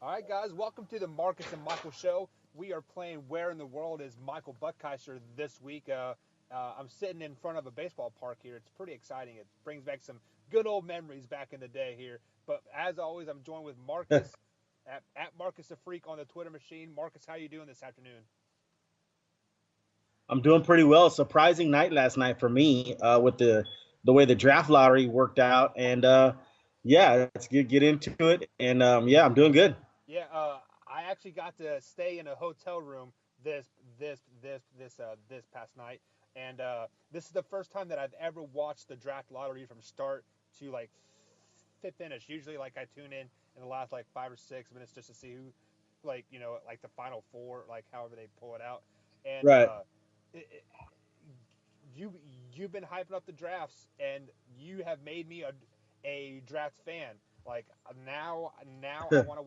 All right, guys, welcome to the Marcus and Michael show. We are playing Where in the World is Michael Buckheiser this week. I'm sitting in front of a baseball park here. It's pretty exciting. It brings back some good old memories back in the day here. But as always, I'm joined with Marcus at Marcus the Freak on the Twitter machine. Marcus, how you doing this afternoon? I'm doing pretty well. Surprising night last night for me with the way the draft lottery worked out, and yeah, let's get into it. And yeah, I'm doing good. Yeah, I actually got to stay in a hotel room this past night, and this is the first time that I've ever watched the draft lottery from start to like finish. Usually, like I tune in the last like 5 or 6 minutes just to see who, like like the final four, like however they pull it out, and Right. it, it, you you've been hyping up the drafts, and you have made me a draft fan. Like now I want to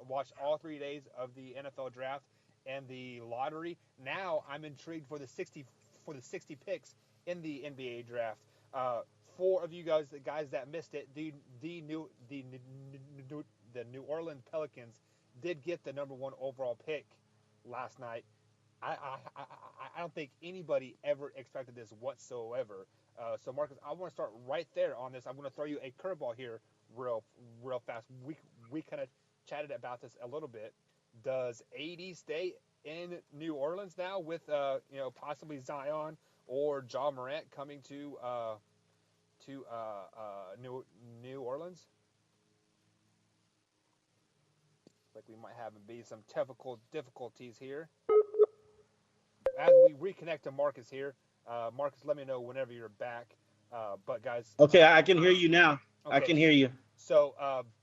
watch all 3 days of the NFL draft and the lottery. Now I'm intrigued for the 60 picks in the NBA draft. Uh, four of you guys, the guys that missed it, the New Orleans Pelicans did get the number one overall pick last night. I don't think anybody ever expected this whatsoever. So Marcus, I want to start right there on this. I'm going to throw you a curveball here, real fast. We kind of chatted about this a little bit. Does AD stay in New Orleans now with possibly Zion or Ja Morant coming to New Orleans? Like we might have be some technical difficulties here as we reconnect to Marcus here. Marcus, let me know whenever you're back. But guys, Okay, I can hear you now. I okay. can hear you. So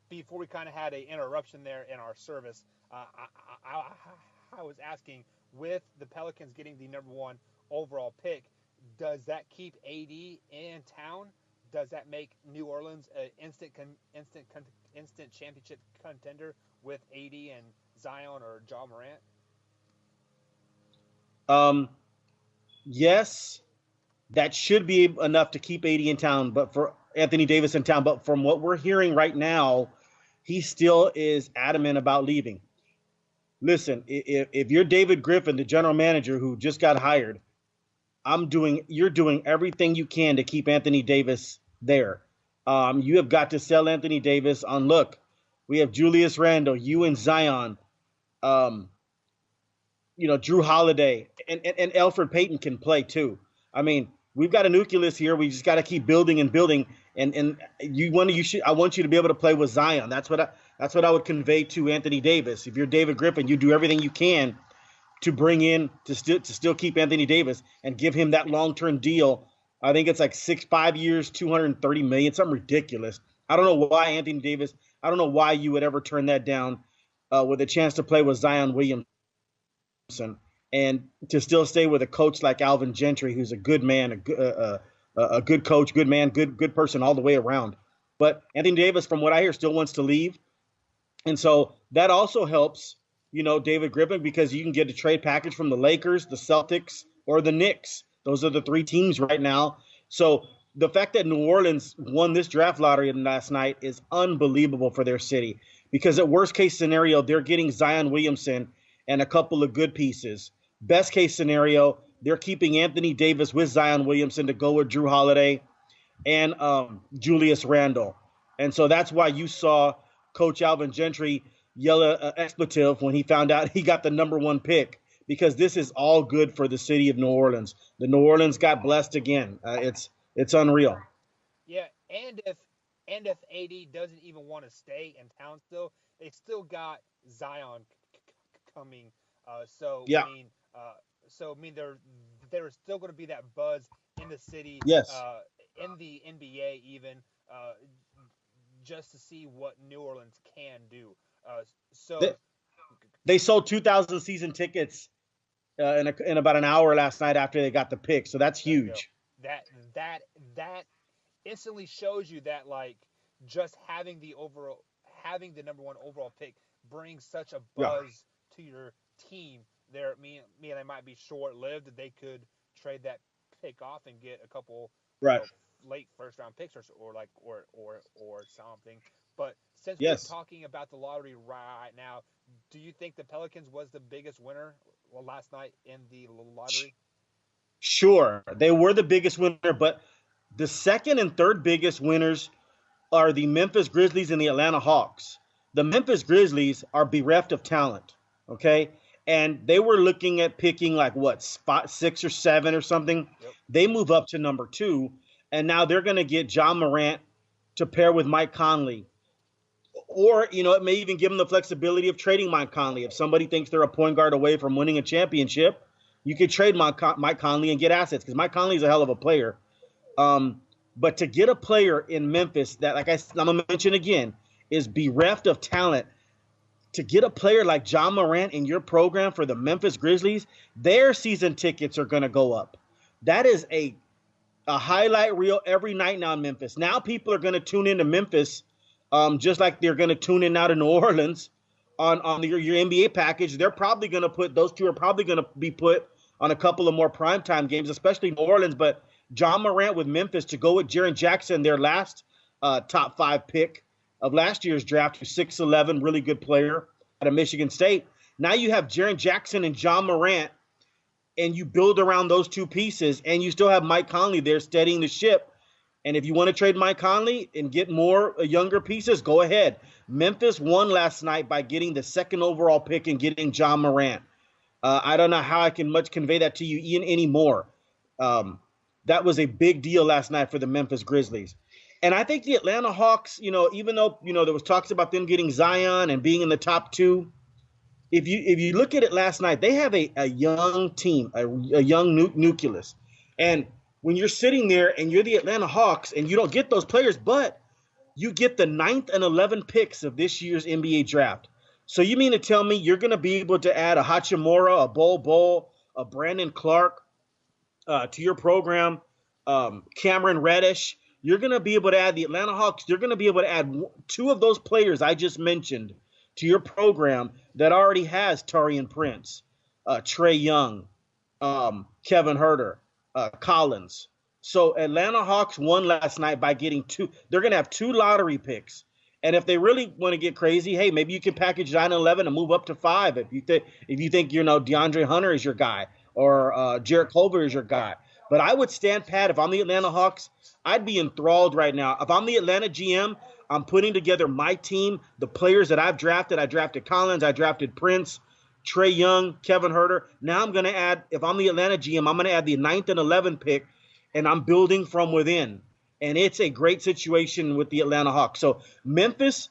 before we kind of had an interruption there in our service, I was asking, with the Pelicans getting the number one overall pick, does that keep AD in town? Does that make New Orleans an instant championship contender with AD and Zion or Ja Morant? Um, yes, that should be enough to keep 80 in town, but for Anthony Davis in town. But from what we're hearing right now, he still is adamant about leaving. Listen, if you're David Griffin, the general manager who just got hired, you're doing everything you can to keep Anthony Davis there. You have got to sell Anthony Davis on, look, we have Julius Randle, you and Zion, um, Drew Holiday, and Alfred Payton can play too. I mean, we've got a nucleus here. We just got to keep building and building. And I want you to be able to play with Zion. That's what I would convey to Anthony Davis. If you're David Griffin, you do everything you can to bring in to still keep Anthony Davis and give him that long term deal. I think it's like 5 years, 230 million, something ridiculous. I don't know why Anthony Davis. I don't know why you would ever turn that down with a chance to play with Zion Williamson and to still stay with a coach like Alvin Gentry, who's a good man, a good coach, good man, good person all the way around. But Anthony Davis, from what I hear, still wants to leave, and so that also helps, David Griffin, because you can get a trade package from the Lakers, the Celtics, or the Knicks. Those are the three teams right now. So the fact that New Orleans won this draft lottery last night is unbelievable for their city, because at worst case scenario, they're getting Zion Williamson and a couple of good pieces. Best case scenario, they're keeping Anthony Davis with Zion Williamson to go with Drew Holiday and Julius Randle. And so that's why you saw Coach Alvin Gentry yell an expletive when he found out he got the number one pick, because this is all good for the city of New Orleans. The New Orleans got blessed again. It's unreal. Yeah, and if AD doesn't even want to stay in town still, they still got Zion coming. So I Yeah. mean, uh, there is still going to be that buzz in the city, Yes. in the NBA even, uh, just to see what New Orleans can do. They, So they sold 2,000 season tickets in about an hour last night after they got the pick. So that's there you go. huge. That that that instantly shows you that, like, just having the number one overall pick brings such a Yeah. buzz to your team. They might be short lived. They could trade that pick off and get a couple, Right. late first round picks or like or something. But since we're Yes. talking about the lottery right now, do you think the Pelicans was the biggest winner last night in the lottery? Sure, they were the biggest winner, but the second and third biggest winners are the Memphis Grizzlies and the Atlanta Hawks. The Memphis Grizzlies are bereft of talent, okay? And they were looking at picking like what, spot 6 or 7 or something. Yep. They move up to number 2, and now they're going to get John Morant to pair with Mike Conley. Or, it may even give them the flexibility of trading Mike Conley. If somebody thinks they're a point guard away from winning a championship, you could trade Mike Conley and get assets because Mike Conley is a hell of a player. But to get a player in Memphis that, like I'm going to mention again, is bereft of talent, to get a player like John Morant in your program for the Memphis Grizzlies, their season tickets are going to go up. That is a highlight reel every night now in Memphis. Now people are going to tune into Memphis just like they're going to tune in now to New Orleans on your NBA package. They're probably going to put, those two are probably going to be put on a couple of more primetime games, especially New Orleans. But John Morant with Memphis to go with Jaren Jackson, their last top 5 pick of last year's draft, who's 6'11", really good player out of Michigan State. Now you have Jaren Jackson and John Morant, and you build around those two pieces, and you still have Mike Conley there steadying the ship. And if you want to trade Mike Conley and get more younger pieces, go ahead. Memphis won last night by getting the second overall pick and getting John Morant. I don't know how I can much convey that to you Ian anymore. That was a big deal last night for the Memphis Grizzlies. And I think the Atlanta Hawks, even though, there was talks about them getting Zion and being in the top 2, if you look at it last night, they have a young team, a young nucleus. And when you're sitting there and you're the Atlanta Hawks and you don't get those players, but you get the 9th and 11th picks of this year's NBA draft. So you mean to tell me you're going to be able to add a Hachimura, a Bol, a Brandon Clark to your program, Cameron Reddish. You're going to be able to add the Atlanta Hawks. You're going to be able to add 2 of those players I just mentioned to your program that already has Taurean Prince, Trae Young, Kevin Huerter, Collins. So Atlanta Hawks won last night by getting 2. They're going to have 2 lottery picks. And if they really want to get crazy, hey, maybe you can package 9 and 11 and move up to 5 if you think DeAndre Hunter is your guy or Jarrett Culver is your guy. But I would stand pat if I'm the Atlanta Hawks. I'd be enthralled right now. If I'm the Atlanta GM, I'm putting together my team, the players that I've drafted. I drafted Collins, I drafted Prince, Trae Young, Kevin Huerter. Now I'm going to add, if I'm the Atlanta GM, I'm going to add the 9th and 11th pick, and I'm building from within. And it's a great situation with the Atlanta Hawks. So Memphis,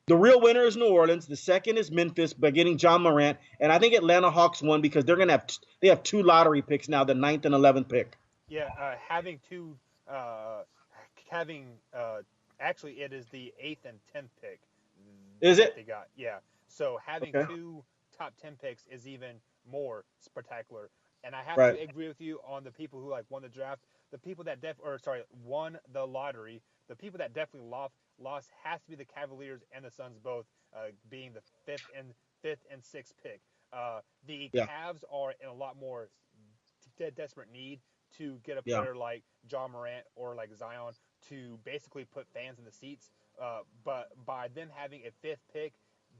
the real winner is New Orleans. The second is Memphis by getting John Morant. And I think Atlanta Hawks won because they have 2 lottery picks now, the 9th and 11th pick. Yeah, having 2, actually it is the 8th and 10th pick. Is it? They got, yeah. So having 2 top 10 picks is even more spectacular. And I have to agree with you on the people who won the draft. The people that won the lottery. The people that definitely lost has to be the Cavaliers and the Suns both, being the 5th and 6th pick. The Cavs are in a lot more desperate need to get a player like John Morant or like Zion to basically put fans in the seats. But by them having a 5th pick,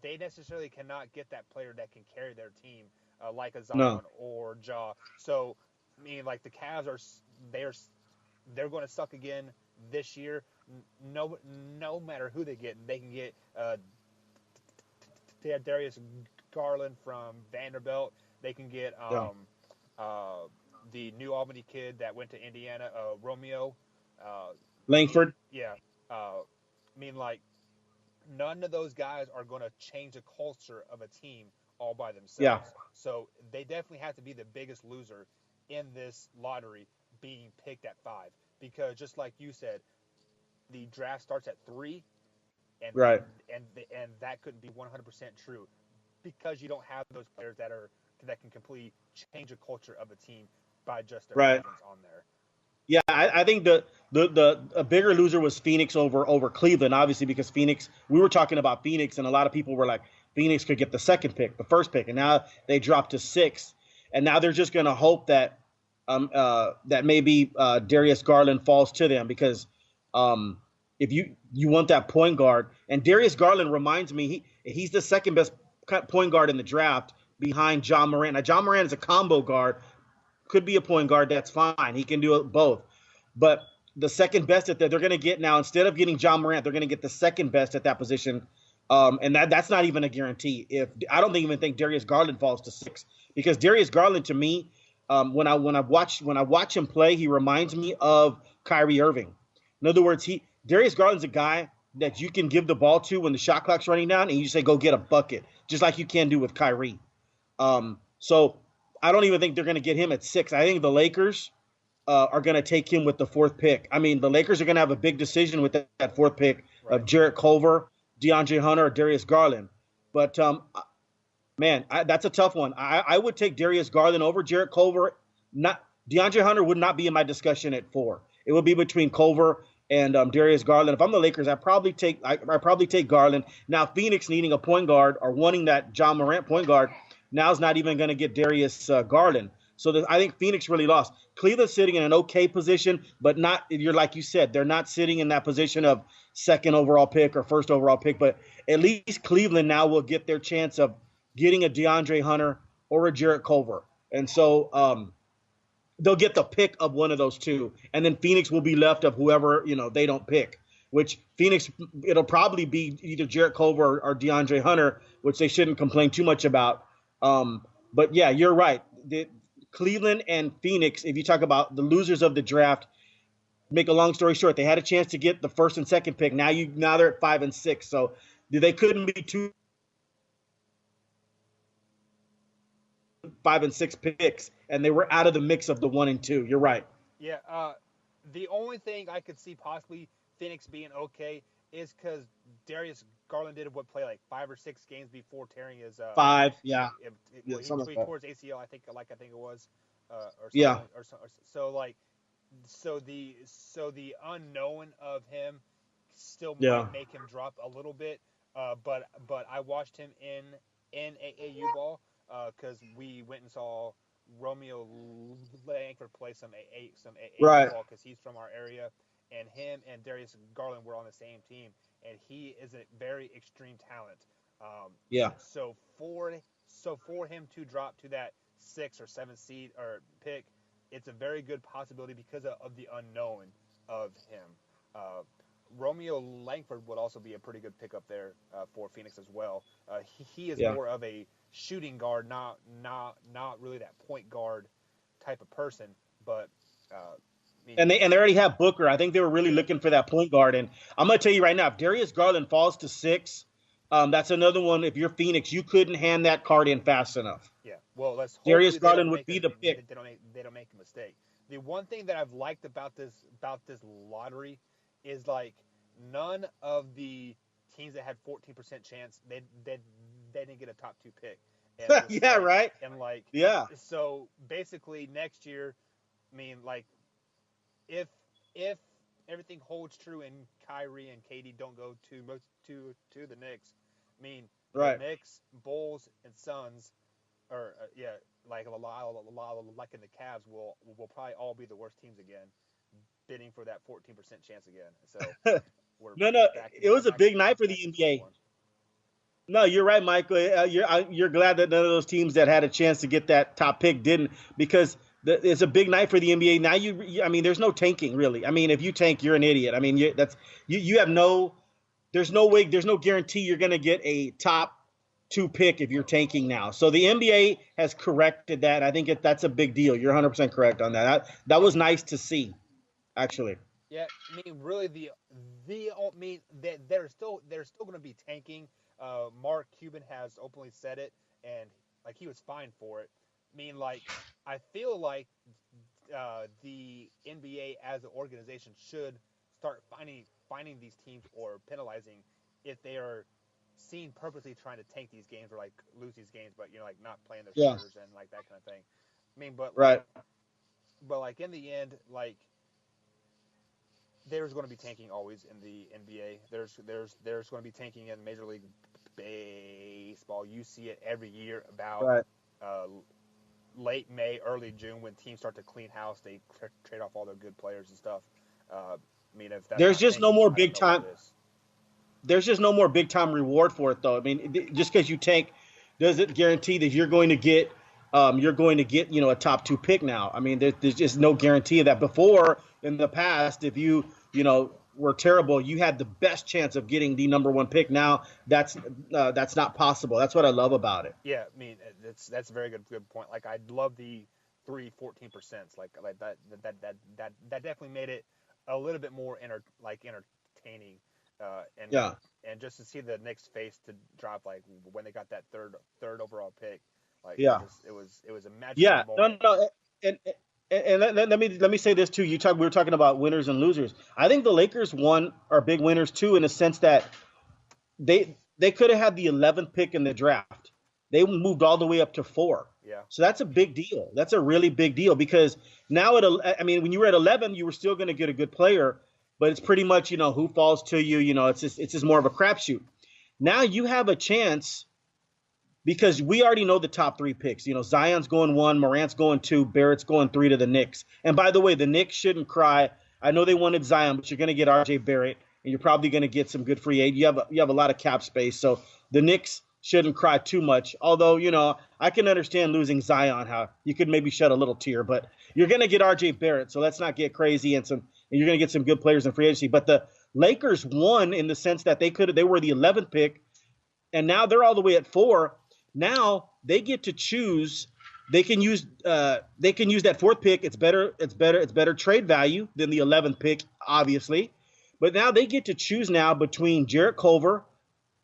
they necessarily cannot get that player that can carry their team like a Zion or Ja. So, I mean, the Cavs they're going to suck again this year. No matter who they get, they can get Darius Garland from Vanderbilt. They can get the New Albany kid that went to Indiana, Romeo Langford. Yeah. None of those guys are going to change the culture of a team all by themselves. Yeah. So they definitely have to be the biggest loser in this lottery, being picked at 5. Because just like you said, the draft starts at 3, and that couldn't be 100% true because you don't have those players that can completely change the culture of a team by just their presence on there. Yeah, I think a bigger loser was Phoenix over Cleveland, obviously, because Phoenix, we were talking about Phoenix, and a lot of people were like, Phoenix could get the 2nd pick, the 1st pick, and now they dropped to 6th. And now they're just going to hope that that maybe Darius Garland falls to them because if you want that point guard. And Darius Garland reminds me he's the second best point guard in the draft behind John Morant. Now John Morant is a combo guard, could be a point guard. That's fine. He can do it both. But the second best that they're going to get now, instead of getting John Morant, they're going to get the second best at that position. And that's not even a guarantee. If I don't even think Darius Garland falls to 6, because Darius Garland to me, when I watch him play, he reminds me of Kyrie Irving. In other words, Darius Garland's a guy that you can give the ball to when the shot clock's running down, and you say go get a bucket, just like you can do with Kyrie. So I don't even think they're going to get him at 6. I think the Lakers are going to take him with the 4th pick. I mean, the Lakers are going to have a big decision with that 4th pick of Jarrett Culver, DeAndre Hunter, or Darius Garland. But, man, that's a tough one. I would take Darius Garland over Jarrett Culver. Not DeAndre Hunter would not be in my discussion at 4. It would be between Culver and Darius Garland. If I'm the Lakers, I probably take Garland. Now, Phoenix needing a point guard or wanting that John Morant point guard, now's not even going to get Darius Garland. So I think Phoenix really lost. Cleveland's sitting in an okay position, but not, you're like you said, they're not sitting in that position of 2nd overall pick or 1st overall pick. But at least Cleveland now will get their chance of getting a DeAndre Hunter or a Jarrett Culver. And so they'll get the pick of one of those two. And then Phoenix will be left of whoever, they don't pick. Which Phoenix, it'll probably be either Jarrett Culver or DeAndre Hunter, which they shouldn't complain too much about. But yeah, you're right. Cleveland and Phoenix, if you talk about the losers of the draft, make a long story short, they had a chance to get the 1st and 2nd pick. Now they're at 5 and 6. So they couldn't be 2, 5 and 6 picks, and they were out of the mix of the 1 and 2. You're right. Yeah. The only thing I could see possibly Phoenix being okay is because Darius Garland did play like 5 or 6 games before tearing his 5, yeah. He tore his ACL, I think it was, or something, yeah. So the unknown of him still might make him drop a little bit. But I watched him in AAU ball because we went and saw Romeo Langford play some AAU ball because he's from our area. And him and Darius Garland were on the same team, and he is a very extreme talent. So for him to drop to that 6 or 7 seed or pick, it's a very good possibility because of the unknown of him. Romeo Langford would also be a pretty good pickup there for Phoenix as well. He is more of a shooting guard, not really that point guard type of person, but. And they already have Booker. I think they were really looking for that point guard. And I'm going to tell you right now, if Darius Garland falls to 6, that's another one. If you're Phoenix, you couldn't hand that card in fast enough. Yeah. Well, Darius Garland would be the pick. They don't make a mistake. The one thing that I've liked about this lottery is like none of the teams that had 14% chance they didn't get a top 2 pick. Yeah. Right. And so basically next year, I mean, like. If everything holds true and Kyrie and KD don't go to the Knicks, I mean, the Knicks, Bulls, and Suns, or like a lot like in the Cavs will probably all be the worst teams again, bidding for that 14% chance again. So no, it was a big night for the NBA. No, you're right, Michael. You're glad that none of those teams that had a chance to get that top pick didn't, because. It's a big night for the NBA. Now I mean, there's no tanking really. I mean, if you tank, you're an idiot. I mean, you have there's no way, there's no guarantee you're going to get a top 2 pick if you're tanking now. So the NBA has corrected that. I think that's a big deal. You're 100% correct on that. That was nice to see, actually. Yeah, I mean, really, they're still going to be tanking. Mark Cuban has openly said it, and like he was fine for it. I mean, like, I feel like the NBA as an organization should start finding these teams or penalizing if they are seen purposely trying to tank these games or like lose these games, but like not playing their starters and like that kind of thing. I mean, but like in the end, like there's going to be tanking always in the NBA. There's going to be tanking in Major League Baseball. You see it every year about. Late May, early June, when teams start to clean house, they trade off all their good players and stuff. I I mean, if that's There's not just no tanking, more I don't big know what time. is. There's just no more big time reward for it, though. I mean, just because you tank doesn't guarantee that you're going to get a top two pick now. I mean, there's just no guarantee of that. Before in the past, if you were terrible, you had the best chance of getting the number one pick. Now that's not possible. That's what I love about it. Yeah, I mean, that's a very good point. Like, I love the 14%. Like that definitely made it a little bit more entertaining, and Yeah, just to see the Knicks face to drop like when they got that third overall pick, like yeah, it was a magical yeah. No, moment. no. And let me say this too. We were talking about winners and losers. I think the Lakers are big winners too, in the sense that they could have had the 11th pick in the draft. They moved all the way up to 4. Yeah, So that's a big deal. That's a really big deal because now I mean, when you were at 11, you were still going to get a good player, but it's pretty much who falls to you. It's just more of a crapshoot. Now you have a chance because we already know the top 3 picks. Zion's going 1, Morant's going 2, Barrett's going 3 to the Knicks. And by the way, the Knicks shouldn't cry. I know they wanted Zion, but you're going to get RJ Barrett, and you're probably going to get some good free aid. You have a lot of cap space, so the Knicks shouldn't cry too much. Although I can understand losing Zion, how you could maybe shed a little tear, but you're going to get RJ Barrett, so let's not get crazy and you're going to get some good players in free agency. But the Lakers won in the sense that they were the 11th pick, and now they're all the way at 4. Now they get to choose. They can use that 4th pick. It's better trade value than the 11th pick, obviously. But now they get to choose now between Jarrett Culver,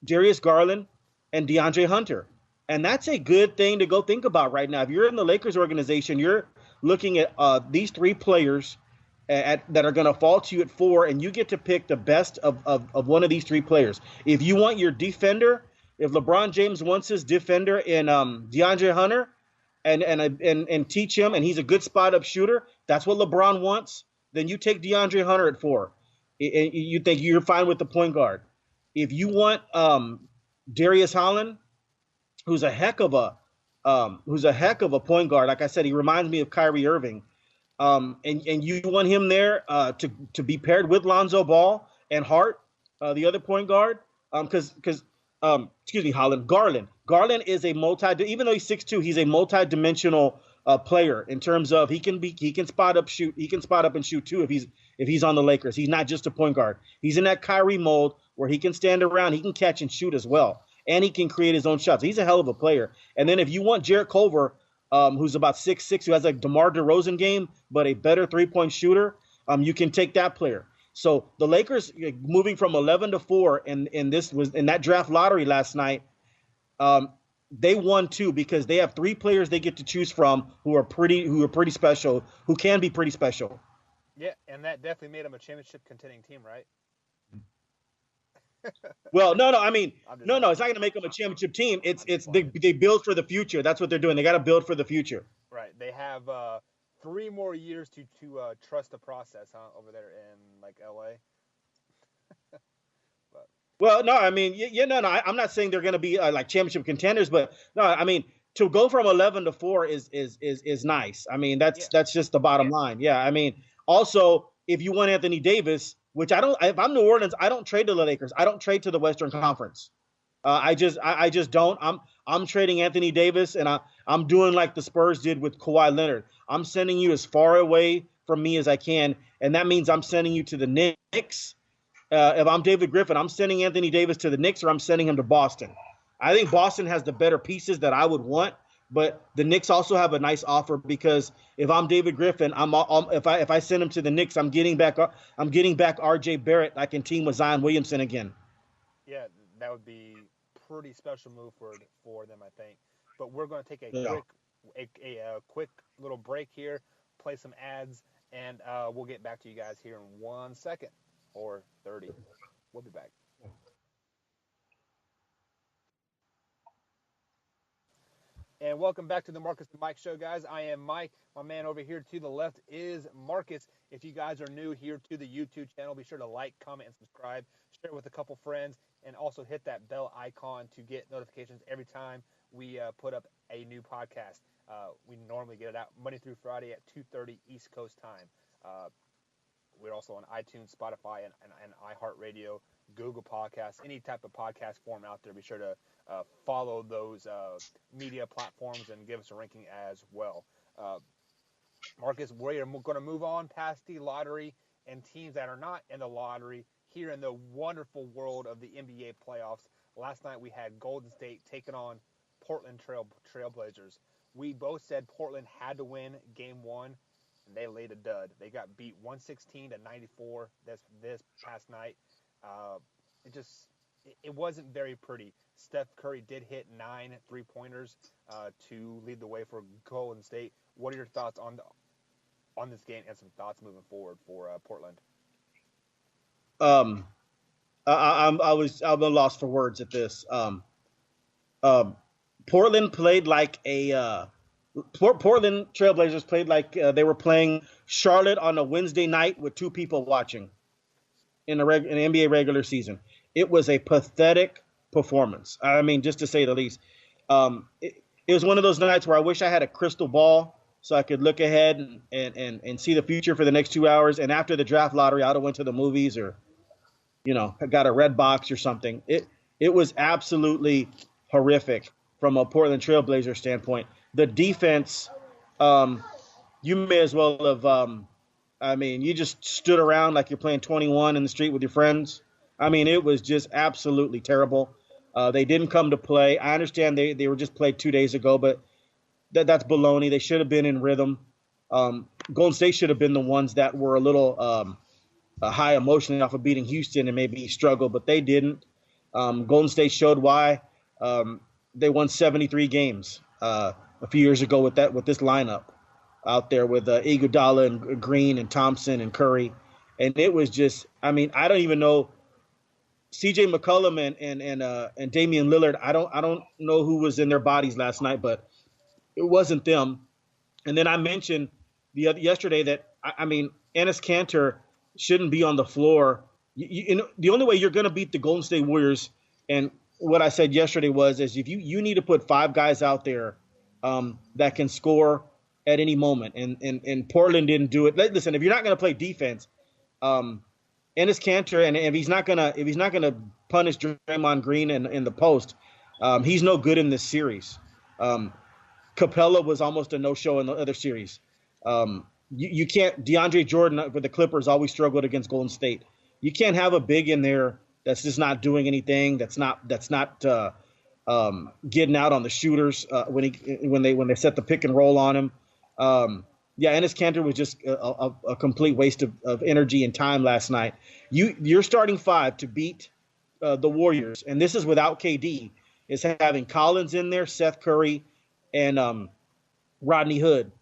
Darius Garland, and DeAndre Hunter. And that's a good thing to go think about right now. If you're in the Lakers organization, you're looking at these 3 players that are going to fall to you at 4, and you get to pick the best of one of these 3 players. If you want your defender, if LeBron James wants his defender in DeAndre Hunter and teach him, and he's a good spot up shooter, that's what LeBron wants, then you take DeAndre Hunter at 4. You think you're fine with the point guard. If you want Darius Holland, who's a heck of a point guard, like I said, he reminds me of Kyrie Irving. And you want him there to be paired with Lonzo Ball and Hart, the other point guard, because excuse me, Garland. Garland is even though he's 6'2", he's a multi-dimensional player in terms of he can spot up and shoot too if he's on the Lakers. He's not just a point guard. He's in that Kyrie mold where he can stand around, he can catch and shoot as well, and he can create his own shots. He's a hell of a player. And then if you want Jarrett Culver, who's about 6'6", who has like DeMar DeRozan game, but a better 3-point shooter, you can take that player. So the Lakers moving from 11 to 4, and this was in that draft lottery last night. They won too because they have 3 players they get to choose from who are pretty special, who can be pretty special. yeah, and that definitely made them a championship contending team, right? Well, no, I mean, no, joking. it's not going to make them a championship team. They build for the future. That's what they're doing. They got to build for the future. Right. They have 3 more years to trust the process, huh, over there in like LA. But Well, no, I mean, no, I'm not saying they're going to be like championship contenders, but no, I mean, to go from 11 to 4 is nice. I mean, yeah, that's just the bottom line. Yeah, I mean, also if you want Anthony Davis, which I don't, if I'm New Orleans, I don't trade to the Lakers. I don't trade to the Western Conference. I just don't. I'm trading Anthony Davis, and I'm doing like the Spurs did with Kawhi Leonard. I'm sending you as far away from me as I can, and that means I'm sending you to the Knicks. If I'm David Griffin, I'm sending Anthony Davis to the Knicks, or I'm sending him to Boston. I think Boston has the better pieces that I would want, but the Knicks also have a nice offer because if I'm David Griffin, if I send him to the Knicks, I'm getting back R.J. Barrett. I can team with Zion Williamson again. yeah, that would be pretty special move for them, I think. But we're going to take Yeah. a quick little break here, play some ads, and we'll get back to you guys here in 1 second or 30. We'll be back. And welcome back to the Marcus and Mike Show, guys. I am Mike. My man over here to the left is Marcus. If you guys are new here to the YouTube channel, be sure to like, comment, and subscribe. Share with a couple friends, and also hit that bell icon to get notifications every time we put up a new podcast. We normally get it out Monday through Friday at 2:30 East Coast time. We're also on iTunes, Spotify, and iHeartRadio, Google Podcasts, any type of podcast form out there. Be sure to follow those media platforms and give us a ranking as well. Uh, Marcus, we're going to move on past the lottery and teams that are not in the lottery here in the wonderful world of the NBA playoffs. Last night we had Golden State taking on Portland Trailblazers. We both said Portland had to win game one, and they laid a dud. They got beat 116-94 this past night. Uh, it just it wasn't very pretty. Steph Curry did hit 9 3-pointers to lead the way for Golden State. What are your thoughts on this game and some thoughts moving forward for Portland? Um, I'm a loss for words at this. Um, Portland played like a Portland Trailblazers played like they were playing Charlotte on a Wednesday night with two people watching in an NBA regular season. It was a pathetic performance. I mean, just to say the least. It was one of those nights where I wish I had a crystal ball so I could look ahead and see the future for the next 2 hours. And after the draft lottery, I'd have went to the movies or, got a red box or something. It was absolutely horrific from a Portland Trailblazer standpoint. The defense, you may as well have, you just stood around like you're playing 21 in the street with your friends. I mean, it was just absolutely terrible. They didn't come to play. I understand they were just played 2 days ago, but that's baloney. They should have been in rhythm. Golden State should have been the ones that were a little high emotionally off of beating Houston and maybe struggle, but they didn't. Golden State showed why. They won 73 games a few years ago with this lineup out there with Iguodala and Green and Thompson and Curry, and it was just. I mean, I don't even know. C.J. McCollum and Damian Lillard. I don't know who was in their bodies last night, but it wasn't them. And then I mentioned yesterday that Enes Kanter shouldn't be on the floor. The only way you're going to beat the Golden State Warriors, and what I said yesterday is if you need to put 5 guys out there that can score at any moment, and Portland didn't do it. Listen, if you're not going to play defense, Enes Kanter, and if he's not gonna punish Draymond Green in the post, he's no good in this series. Capella was almost a no-show in the other series. You can't. DeAndre Jordan for the Clippers always struggled against Golden State. You can't have a big in there that's just not doing anything. That's not getting out on the shooters when they set the pick and roll on him. Enes Kanter was just a complete waste of energy and time last night. Your starting 5 to beat the Warriors, and this is without KD, is having Collins in there, Seth Curry, and Rodney Hood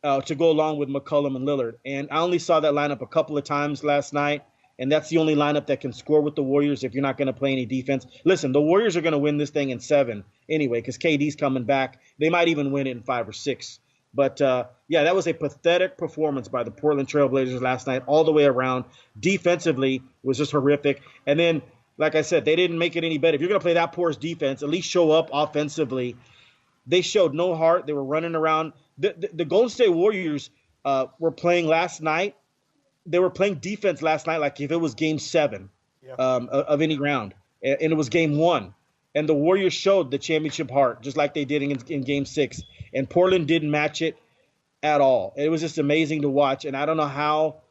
to go along with McCollum and Lillard. And I only saw that lineup a couple of times last night, and that's the only lineup that can score with the Warriors if you're not going to play any defense. Listen, the Warriors are going to win this thing in 7 anyway because KD's coming back. They might even win it in 5 or 6. But, that was a pathetic performance by the Portland Trailblazers last night all the way around. Defensively was just horrific. And then, like I said, they didn't make it any better. If you're going to play that porous defense, at least show up offensively. They showed no heart. They were running around. The Golden State Warriors were playing last night. They were playing defense last night like if it was game 7 of any round. And it was game 1. And the Warriors showed the championship heart, just like they did in Game 6. And Portland didn't match it at all. It was just amazing to watch. And I don't know how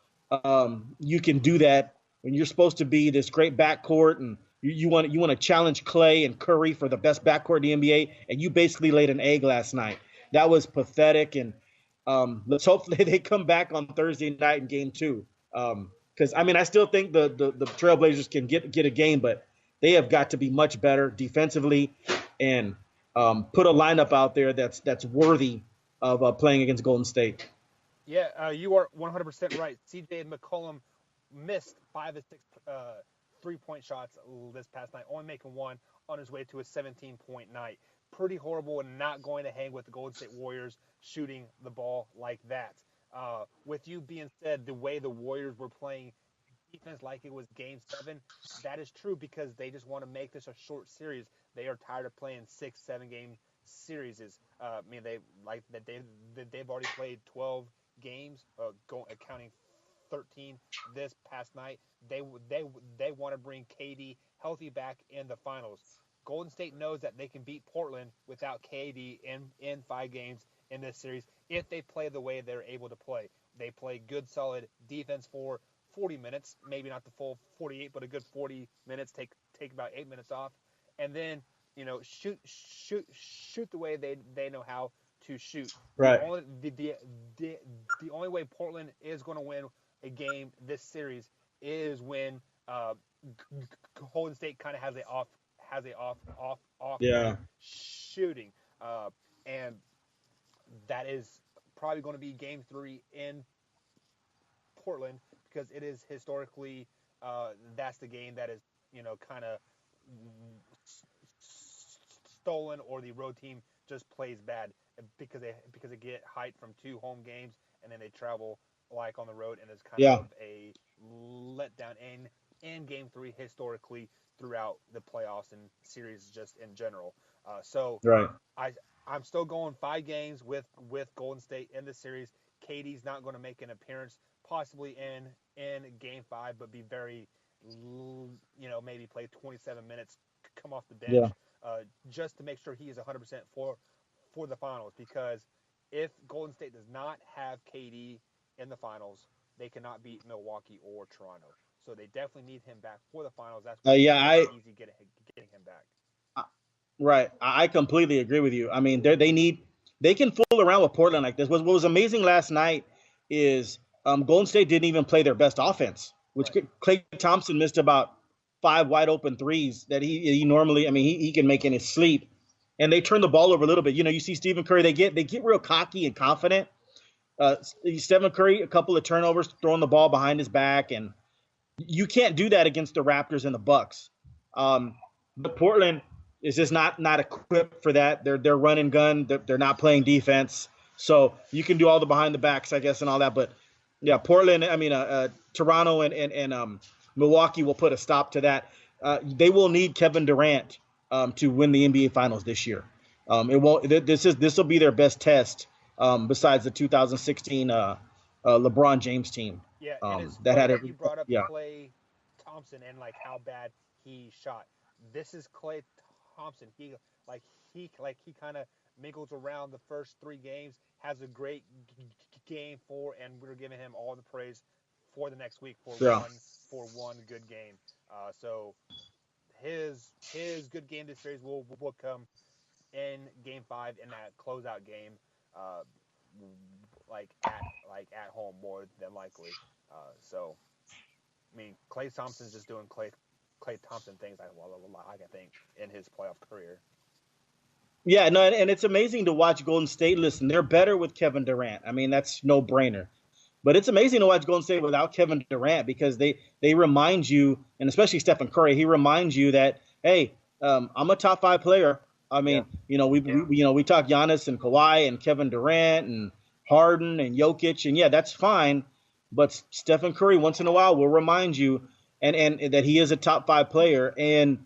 you can do that when you're supposed to be this great backcourt and you want to challenge Clay and Curry for the best backcourt in the NBA, and you basically laid an egg last night. That was pathetic. And let's hopefully they come back on Thursday night in Game 2. Because I still think the Trailblazers can get a game, but they have got to be much better defensively and put a lineup out there that's worthy of playing against Golden State. Yeah, you are 100% right. C.J. McCollum missed 5 of 6 3-point shots this past night, only making 1 on his way to a 17-point night. Pretty horrible and not going to hang with the Golden State Warriors shooting the ball like that. With you being said, the way the Warriors were playing defense like it was Game 7, that is true because they just want to make this a short series. They are tired of playing 6-7 game series. They've already played 12 games, counting 13 this past night. They want to bring KD healthy back in the finals. Golden State knows that they can beat Portland without KD in 5 games in this series if they play the way they're able to play. They play good, solid defense for 40 minutes, maybe not the full 48, but a good 40 minutes. Take about 8 minutes off, and then shoot the way they know how to shoot. Right. The only way Portland is going to win a game this series is when Golden State kind of has a off Yeah. night shooting, and that is probably going to be Game 3 in Portland because it is historically that's the game that is kind of stolen, or the road team just plays bad because they get hyped from 2 home games and then they travel like on the road, and it's kind of a letdown in Game 3 historically throughout the playoffs and series just in general. So Right. I'm still going 5 games with Golden State in the series. KD's not going to make an appearance, possibly in Game 5, but be very, maybe play 27 minutes, come off the bench, just to make sure he is 100% for the finals. Because if Golden State does not have KD in the finals, they cannot beat Milwaukee or Toronto. So they definitely need him back for the finals. That's why it's easy getting him back. Right. I completely agree with you. I mean, they can fool around with Portland like this. What was amazing last night is Golden State didn't even play their best offense, which Klay Thompson missed about 5 wide open threes that he normally, I mean, he can make in his sleep. And they turned the ball over a little bit. You see Stephen Curry, they get real cocky and confident. Stephen Curry, a couple of turnovers, throwing the ball behind his back, and you can't do that against the Raptors and the Bucks. But Portland is just not equipped for that. They're run and gun. They're not playing defense. So you can do all the behind the backs, I guess, and all that. But yeah, Portland. I mean, Toronto and Milwaukee will put a stop to that. They will need Kevin Durant to win the NBA Finals this year. It won't. This will be their best test besides the 2016 LeBron James team. Yeah, and it's that funny had that you brought up yeah. Klay Thompson and like how bad he shot. This is Klay Thompson. He kind of mingles around the first 3 games, has a great game 4, and we're giving him all the praise for the next week for one good game. So his good game this series will come in Game 5 in that closeout game, at home more than likely. So I mean, Klay Thompson's just doing Klay Thompson things I think in his playoff career. Yeah, no, and it's amazing to watch Golden State. Listen, they're better with Kevin Durant. I mean, that's no brainer. But it's amazing to watch Golden State without Kevin Durant because they remind you, and especially Stephen Curry, he reminds you that, hey, I'm a top 5 player. I mean, we talk Giannis and Kawhi and Kevin Durant and Harden and Jokic, and yeah, that's fine. But Stephen Curry once in a while will remind you, and that he is a top 5 player, and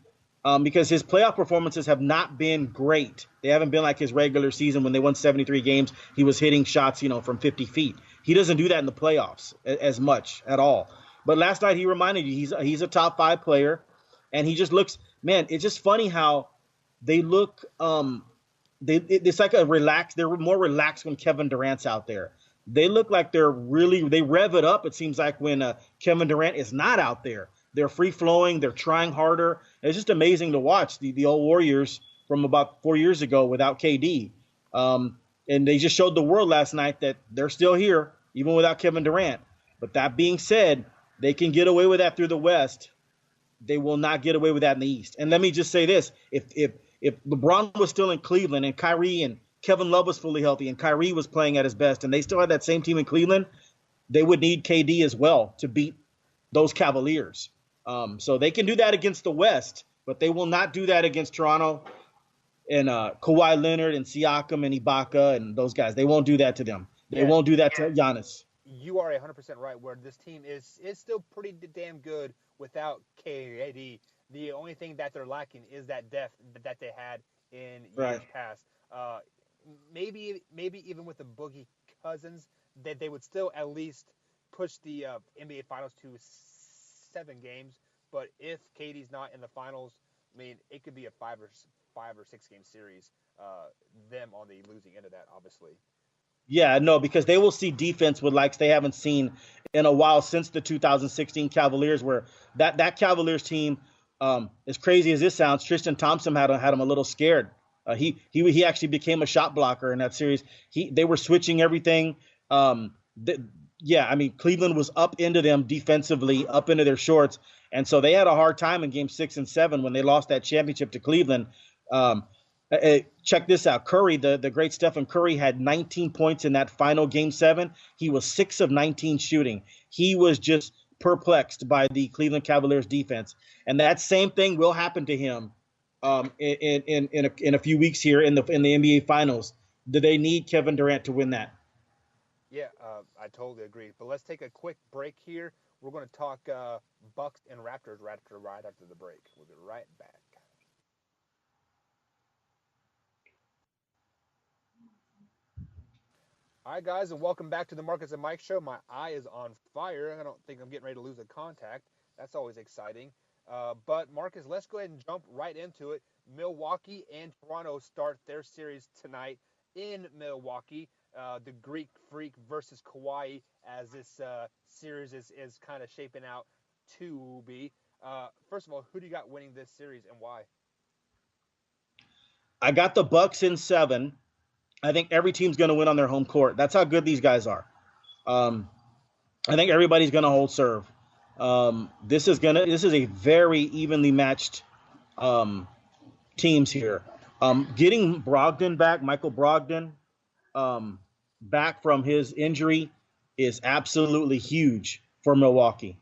because his playoff performances have not been great. They haven't been like his regular season when they won 73 games. He was hitting shots, from 50 feet. He doesn't do that in the playoffs as much at all. But last night he reminded you he's a top 5 player, and he just looks. Man, it's just funny how they look. It's like a relaxed. They're more relaxed when Kevin Durant's out there. They look like they rev it up. It seems like when Kevin Durant is not out there. They're free flowing. They're trying harder. It's just amazing to watch the old Warriors from about 4 years ago without KD. And they just showed the world last night that they're still here, even without Kevin Durant. But that being said, they can get away with that through the West. They will not get away with that in the East. And let me just say this. If LeBron was still in Cleveland and Kyrie and Kevin Love was fully healthy and Kyrie was playing at his best and they still had that same team in Cleveland, they would need KD as well to beat those Cavaliers. So they can do that against the West, but they will not do that against Toronto and Kawhi Leonard and Siakam and Ibaka and those guys. They won't do that to them. They won't do that to Giannis. You are 100% right, where this team is still pretty damn good without KD. The only thing that they're lacking is that depth that they had in years past. Maybe even with the Boogie Cousins, that they would still at least push the NBA Finals to 7 games. But if Katie's not in the finals, I mean, it could be a 5 or 6 game series. Them on the losing end of that, obviously. Yeah, no, because they will see defense with likes they haven't seen in a while since the 2016 Cavaliers, where that Cavaliers team, as crazy as this sounds, Tristan Thompson had him a little scared. He actually became a shot blocker in that series. They were switching everything. Um, th- yeah, I mean Cleveland was up into them defensively, up into their shorts, and so they had a hard time in Game 6 and 7 when they lost that championship to Cleveland. Um, Check this out. Curry, the great Stephen Curry, had 19 points in that final Game 7. He was 6 of 19 shooting. He was just perplexed by the Cleveland Cavaliers defense, and that same thing will happen to him in a few weeks here in the NBA Finals. Do they need Kevin Durant to win that? Yeah, I totally agree. But let's take a quick break here. We're going to talk Bucks and Raptors right after the break. We'll be right back. All right, guys, and welcome back to the Marcus and Mike show. My eye is on fire. I don't think I'm getting ready to lose a contact. That's always exciting. But Marcus, let's go ahead and jump right into it. Milwaukee and Toronto start their series tonight in Milwaukee. The Greek Freak versus Kawhi, as this series is kind of shaping out to be. First of all, who do you got winning this series and why? I got the Bucks in 7. I think every team's going to win on their home court. That's how good these guys are. Um, I think everybody's going to hold serve. This is a very evenly matched um, teams here. Getting Brogdon back, Michael Brogdon, um, back from his injury is absolutely huge for Milwaukee,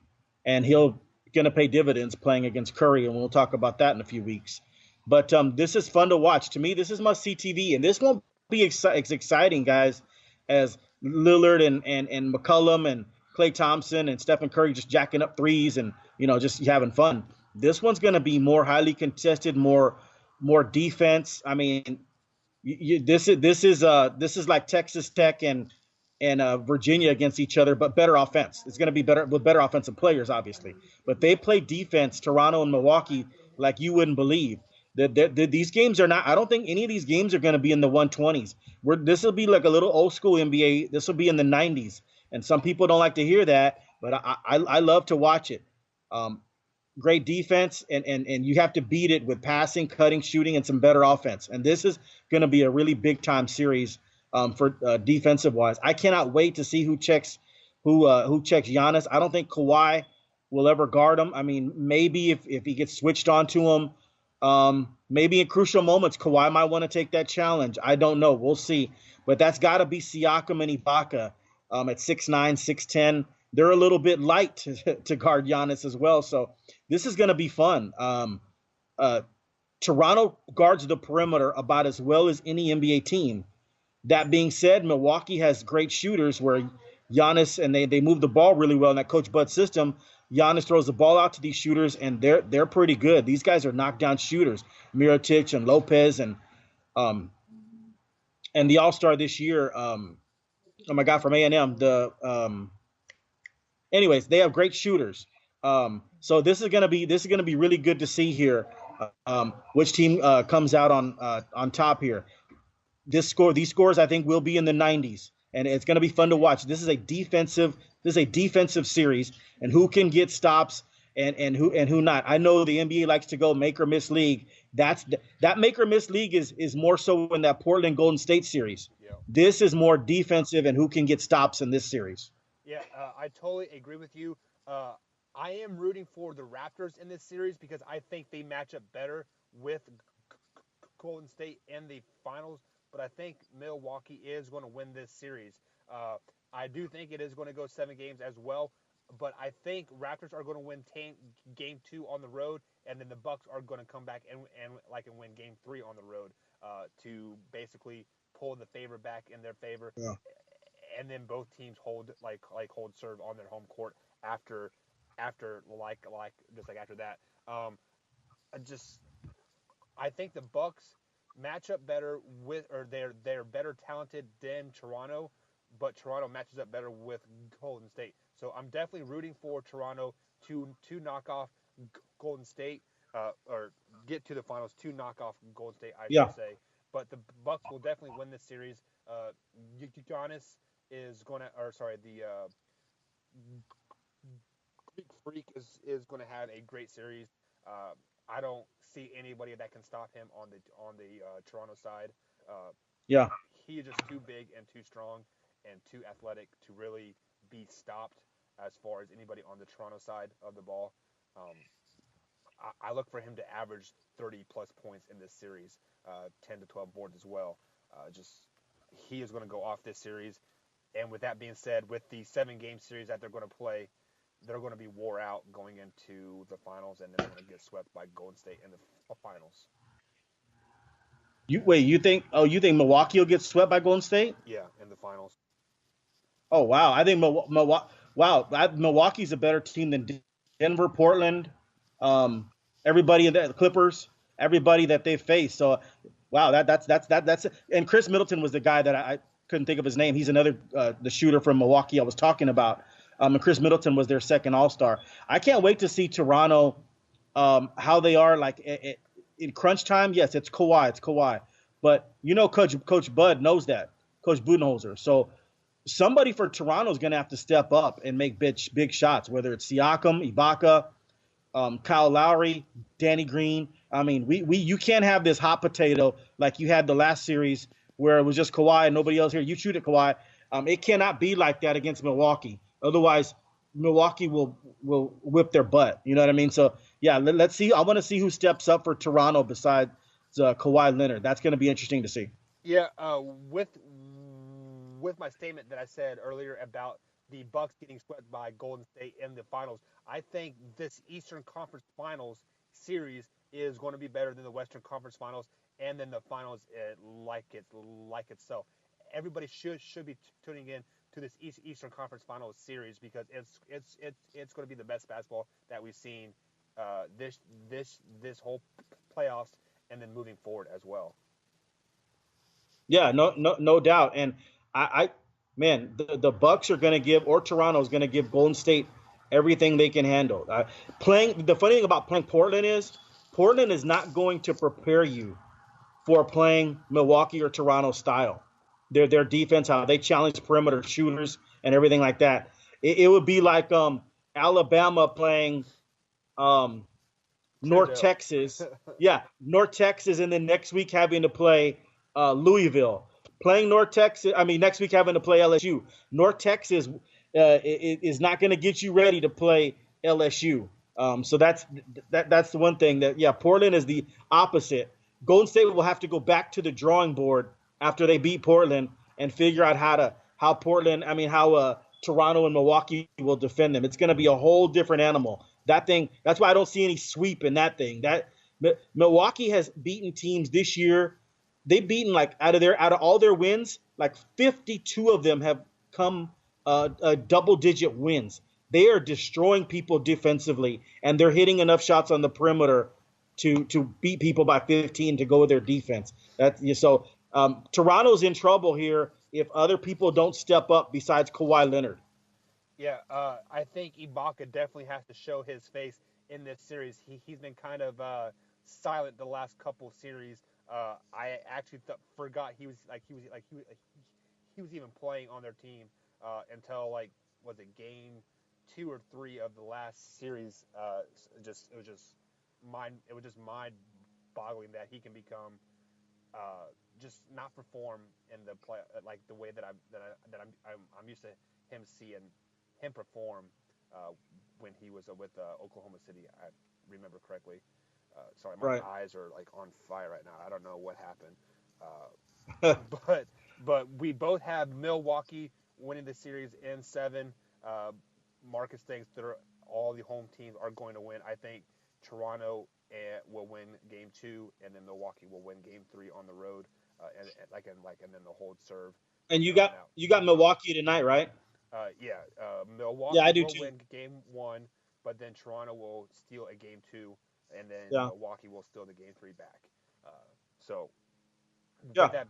and he'll going to pay dividends playing against Curry, and we'll talk about that in a few weeks. But this is fun to watch. To me, this is must see TV, and this won't be as exciting, guys, as Lillard and McCollum and Klay Thompson and Stephen Curry just jacking up threes and just having fun. This one's going to be more highly contested, more defense. I mean, this is like Texas Tech and Virginia against each other, but better offense. It's going to be better with better offensive players, obviously. But they play defense, Toronto and Milwaukee, like you wouldn't believe. These games are not. I don't think any of these games are going to be in the 120s. This will be like a little old school NBA. This will be in the 90s, and some people don't like to hear that, but I love to watch it. Um, Great defense, and you have to beat it with passing, cutting, shooting, and some better offense. And this is going to be a really big time series for defensive wise. I cannot wait to see who checks Giannis. I don't think Kawhi will ever guard him. I mean, maybe if he gets switched on to him, maybe in crucial moments, Kawhi might want to take that challenge. I don't know. We'll see. But that's got to be Siakam and Ibaka at 6'9", 6'10". They're a little bit light to guard Giannis as well. So this is going to be fun. Toronto guards the perimeter about as well as any NBA team. That being said, Milwaukee has great shooters where Giannis, and they move the ball really well in that Coach Bud system. Giannis throws the ball out to these shooters, and they're pretty good. These guys are knockdown shooters. Mirotic and Lopez um, and the All-Star this year, oh my God, from A&M, anyways, they have great shooters. So this is gonna be really good to see here. Which team comes out on top here? These scores I think will be in the 90s, and it's gonna be fun to watch. This is a defensive series, and who can get stops and who not. I know the NBA likes to go make or miss league. That make or miss league is more so in that Portland Golden State series. Yeah. This is more defensive and who can get stops in this series. Yeah, I totally agree with you. I am rooting for the Raptors in this series because I think they match up better with Golden State in the finals. But I think Milwaukee is going to win this series. I do think it is going to go 7 games as well. But I think Raptors are going to win game 2 on the road, and then the Bucks are going to come back and win game 3 on the road to basically pull the favor back in their favor. Yeah. And then both teams hold serve on their home court after after that. I just I think the Bucks match up better with, or they're better talented than Toronto, but Toronto matches up better with Golden State. So I'm definitely rooting for Toronto to knock off Golden State, or get to the finals to knock off Golden State, I Yeah. should say. But the Bucks will definitely win this series. Giannis is going to, or sorry, the Greek Freak is going to have a great series. I don't see anybody that can stop him on the Toronto side. Uh, Yeah. he is just too big and too strong and too athletic to really be stopped as far as anybody on the Toronto side of the ball. Um, I look for him to average 30 plus points in this series, 10 to 12 boards as well. Just he is going to go off this series. And with that being said, with the 7 game series that they're going to play, they're going to be wore out going into the finals, and then they're going to get swept by Golden State in the finals. You wait. You think? Oh, you think Milwaukee will get swept by Golden State? Yeah, in the finals. Oh wow, I think Milwaukee's a better team than Denver, Portland, um, everybody in the Clippers, everybody that they faced. So, wow, that's and Chris Middleton was the guy that I couldn't think of his name. He's another the shooter from Milwaukee I was talking about. And Chris Middleton was their second All Star. I can't wait to see Toronto, how they are like in crunch time. Yes, it's Kawhi, but Coach Bud knows that, Coach Budenholzer. So somebody for Toronto is going to have to step up and make big shots, whether it's Siakam, Ibaka, Kyle Lowry, Danny Green. I mean, you can't have this hot potato like you had the last series where it was just Kawhi and nobody else here. You shoot at Kawhi. It cannot be like that against Milwaukee. Otherwise, Milwaukee will whip their butt. You know what I mean? So yeah, let's see. I want to see who steps up for Toronto besides Kawhi Leonard. That's going to be interesting to see. Yeah, with my statement that I said earlier about the Bucks getting swept by Golden State in the finals, I think this Eastern Conference Finals series is going to be better than the Western Conference Finals and then the finals like itself. Everybody should be tuning in to this Eastern Conference Finals series because it's going to be the best basketball that we've seen this whole playoffs and then moving forward as well. Yeah, no doubt. And I man, the Bucks are going to give, or Toronto is going to give Golden State everything they can handle. Playing the funny thing about playing Portland is not going to prepare you for playing Milwaukee or Toronto style. Their defense, how they challenge perimeter shooters and everything like that. It would be like Alabama playing um, North Citadel. Texas. Yeah, North Texas, and then next week having to play Louisville. Playing North Texas, I mean, next week having to play LSU. North Texas is not going to get you ready to play LSU. So that's the one thing that, yeah, Portland is the opposite. Golden State will have to go back to the drawing board after they beat Portland and figure out how Toronto and Milwaukee will defend them. It's going to be a whole different animal. That thing. That's why I don't see any sweep in that thing. That Milwaukee has beaten teams this year. They've beaten like out of all their wins, like 52 of them have come double digit wins. They are destroying people defensively, and they're hitting enough shots on the perimeter to beat people by 15 to go with their defense. Toronto's in trouble here if other people don't step up besides Kawhi Leonard. Yeah, I think Ibaka definitely has to show his face in this series. He's been kind of silent the last couple series. I actually forgot he was even playing on their team until like was it game 2 or 3 of the last series. It was just mind boggling that he can become just not perform in the play like the way I'm used to him seeing him perform when he was with Oklahoma City. I remember correctly. Sorry, my Right. eyes are like on fire right now. I don't know what happened. But we both have Milwaukee winning the series in 7. Uh, Marcus thinks that all the home teams are going to win. I think Toronto will win game 2, and then Milwaukee will win game 3 on the road, and then the hold serve And from there on out. you got Milwaukee tonight, right? Yeah, Yeah, Milwaukee I do will too. win game 1, but then Toronto will steal a game 2, and then Yeah. Milwaukee will steal the game 3 back. Uh, so with Yeah. that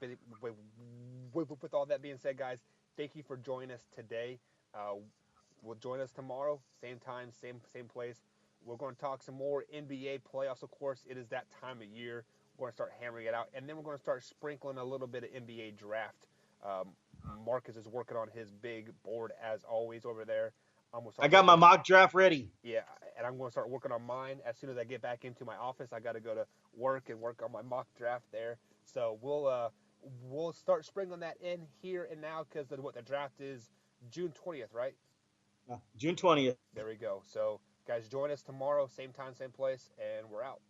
with all that being said, guys, thank you for joining us today. Uh, will join us tomorrow, same time, same place. We're going to talk some more NBA playoffs. Of course, it is that time of year. We're going to start hammering it out, and then we're going to start sprinkling a little bit of NBA draft. Um, Marcus is working on his big board as always over there. I'm gonna I start got my working. mock draft ready. Yeah, and I'm going to start working on mine as soon as I get back into my office. I got to go to work and work on my mock draft there. So we'll start sprinkling that in here and now because what the draft is June 20th, right? June 20th. There we go. So guys, join us tomorrow, same time, same place, and we're out.